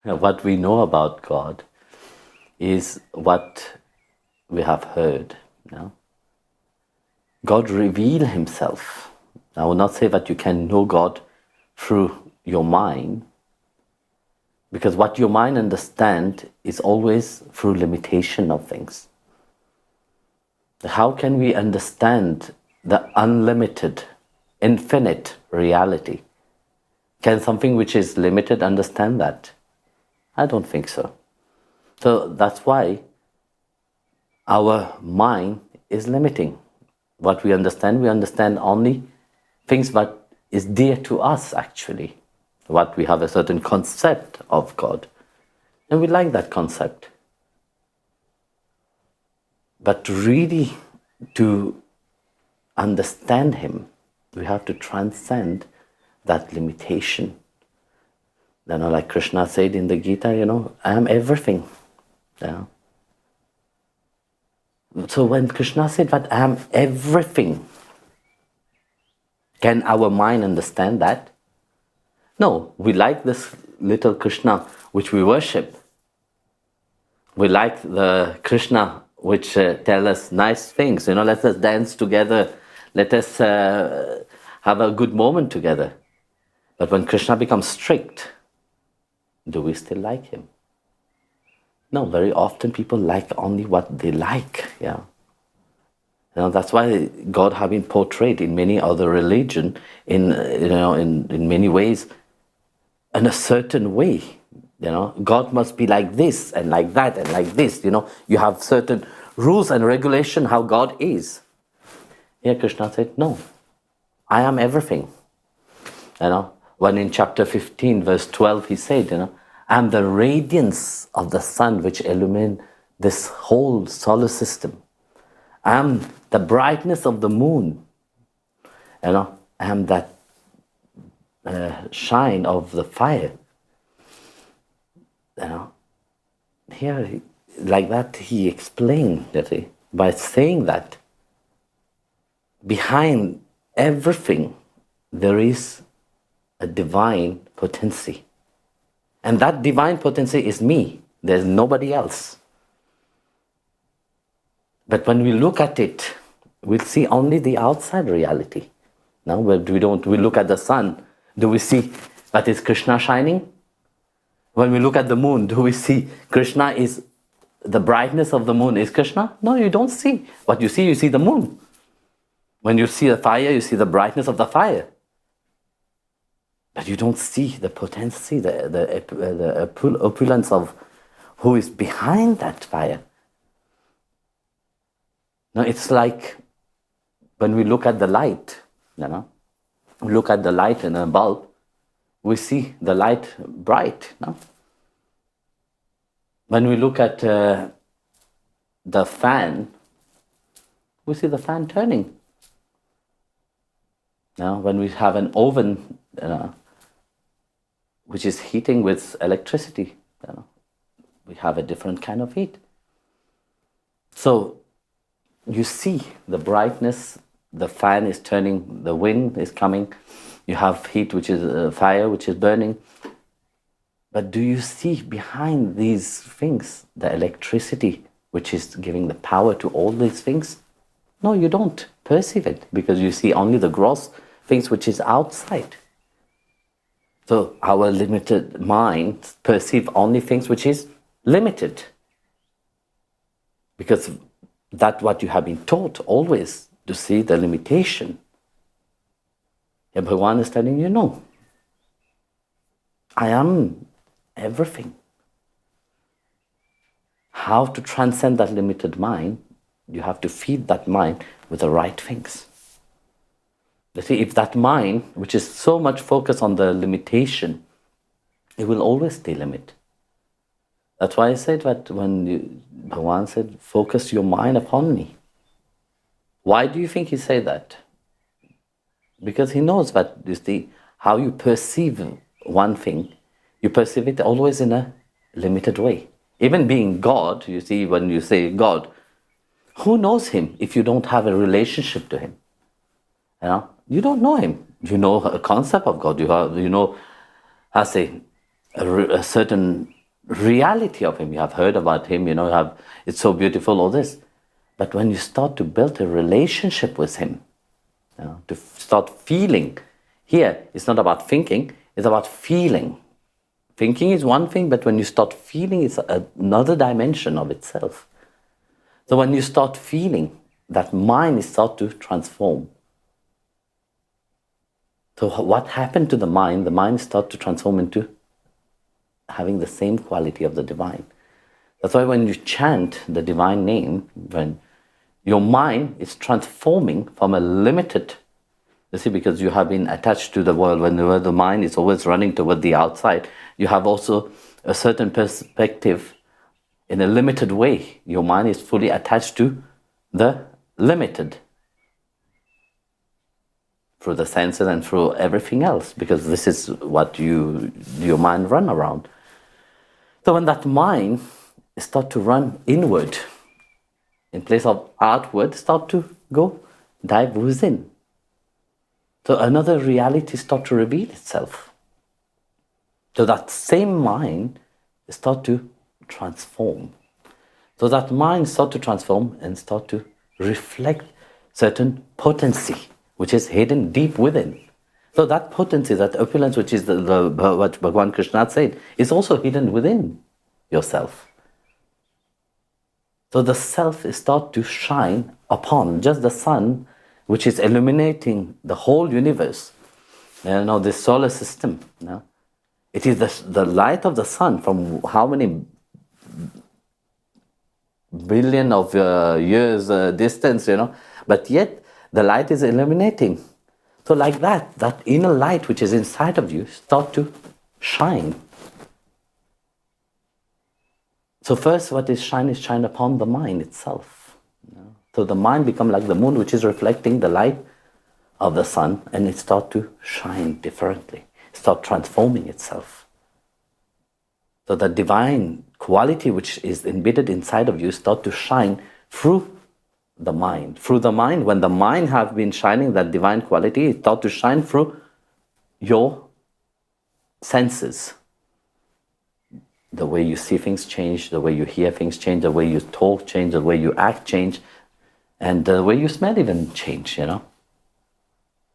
What we know about God is what we have heard. God reveals himself. I will not say that you can know God through your mind, because what your mind understands is always through limitation of things. How can we understand the unlimited, infinite reality? Can something which is limited understand that? I don't think so. So that's why our mind is limiting. What we understand only things that is dear to us actually. What we have a certain concept of God. And we like that concept. But really to understand him, we have to transcend that limitation. Like Krishna said in the Gita, I am everything. So when Krishna said that I am everything, can our mind understand that? No, we like this little Krishna which we worship. We like the Krishna which tell us nice things. Let us dance together. Let us have a good moment together. But when Krishna becomes strict, do we still like him? No, very often people like only what they like. That's why God has been portrayed in many other religions in many ways in a certain way. God must be like this and like that and like this. You have certain rules and regulation how God is. Here Krishna said, no, I am everything. When in chapter 15, verse 12, he said, I am the radiance of the sun which illumines this whole solar system. I am the brightness of the moon. I am that shine of the fire. Here, like that, he explained that by saying that behind everything there is a divine potency. And that divine potency is me. There's nobody else. But when we look at it, we'll see only the outside reality. Now, we look at the sun, do we see that is Krishna shining? When we look at the moon, do we see Krishna is the brightness of the moon is Krishna? No, you don't see. What you see the moon. When you see the fire, you see the brightness of the fire. But you don't see the potency, the opulence of who is behind that fire. Now it's like when we look at the light, we look at the light in a bulb, we see the light bright. When we look at the fan, we see the fan turning. When we have an oven, which is heating with electricity, we have a different kind of heat. So you see the brightness, the fan is turning, the wind is coming, you have heat, which is fire, which is burning. But do you see behind these things the electricity, which is giving the power to all these things? No, you don't perceive it, because you see only the gross things which is outside. So our limited mind perceive only things which is limited. Because that's what you have been taught always, to see the limitation. And Bhagavan is telling you, no, I am everything. How to transcend that limited mind? You have to feed that mind with the right things. You see, if that mind, which is so much focused on the limitation, it will always stay limit. That's why I said that when Bhagavan said, focus your mind upon me. Why do you think he said that? Because he knows that, you see, how you perceive one thing, you perceive it always in a limited way. Even being God, you see, when you say God, who knows him if you don't have a relationship to him? You don't know him. You know a concept of God. You know, I say, a certain reality of him. You have heard about him, it's so beautiful, all this. But when you start to build a relationship with him, to start feeling, here it's not about thinking, it's about feeling. Thinking is one thing, but when you start feeling, it's another dimension of itself. So when you start feeling, that mind is start to transform. So what happened to the mind? The mind start to transform into having the same quality of the divine. That's why when you chant the divine name, when your mind is transforming from a limited, you see, because you have been attached to the world, when the mind is always running toward the outside, you have also a certain perspective in a limited way. Your mind is fully attached to the limited through the senses and through everything else, because this is what your mind run around. So when that mind start to run inward, in place of outward, start to go dive within. So another reality start to reveal itself. So that same mind start to transform. So that mind start to transform and start to reflect certain potency, which is hidden deep within. So that potency, that opulence, which is what Bhagavan Krishna said, is also hidden within yourself. So the self is start to shine upon just the sun, which is illuminating the whole universe. This solar system. It is the light of the sun from how many billion of years distance, but yet the light is illuminating. So like that inner light which is inside of you start to shine. So first what is shine upon the mind itself. So the mind become like the moon, which is reflecting the light of the sun, and it start to shine differently, start transforming itself. So the divine quality which is embedded inside of you start to shine through the mind. Through the mind, when the mind have been shining that divine quality, it start to shine through your senses. The way you see things change, the way you hear things change, the way you talk change, the way you act change, and the way you smell even change,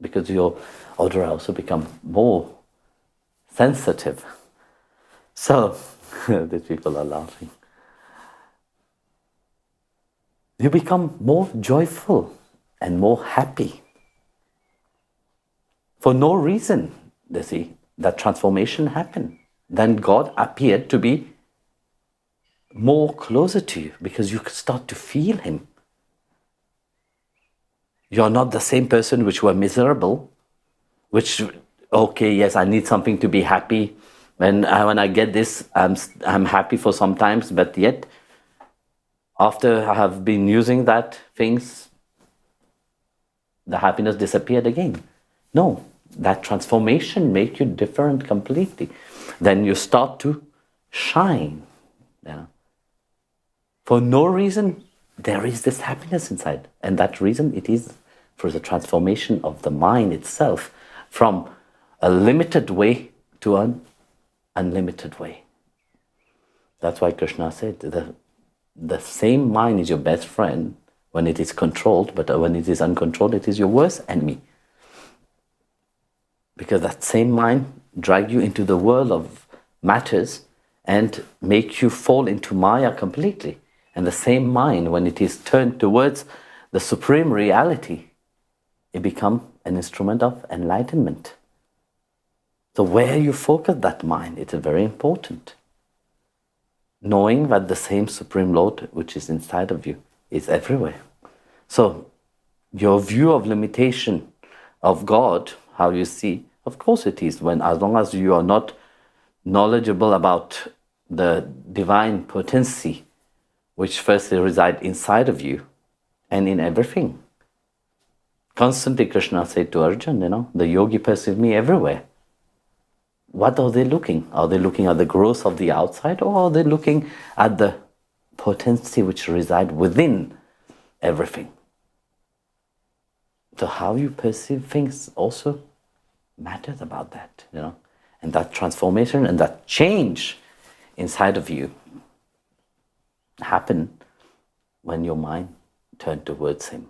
because your odor also become more sensitive. So, these people are laughing. You become more joyful and more happy. For no reason, you see, that transformation happened. Then God appeared to be more closer to you because you start to feel Him. You're not the same person which were miserable, which, okay, yes, I need something to be happy. When I get this, I'm happy for some times, but yet, after I have been using that things, the happiness disappeared again. No, that transformation make you different completely. Then you start to shine. For no reason, there is this happiness inside. And that reason, it is for the transformation of the mind itself from a limited way to an unlimited way. That's why Krishna said the same mind is your best friend when it is controlled, but when it is uncontrolled, it is your worst enemy. Because that same mind drag you into the world of matters and make you fall into Maya completely. And the same mind, when it is turned towards the supreme reality, it becomes an instrument of enlightenment. So where you focus that mind, it is very important. Knowing that the same Supreme Lord which is inside of you is everywhere. So your view of limitation of God, how you see, of course it is, as long as you are not knowledgeable about the divine potency which firstly resides inside of you and in everything. Constantly Krishna said to Arjuna, the yogi perceive me everywhere. What are they looking? Are they looking at the growth of the outside, or are they looking at the potency which resides within everything? So how you perceive things also matters about that, And that transformation and that change inside of you happen when your mind turned towards Him.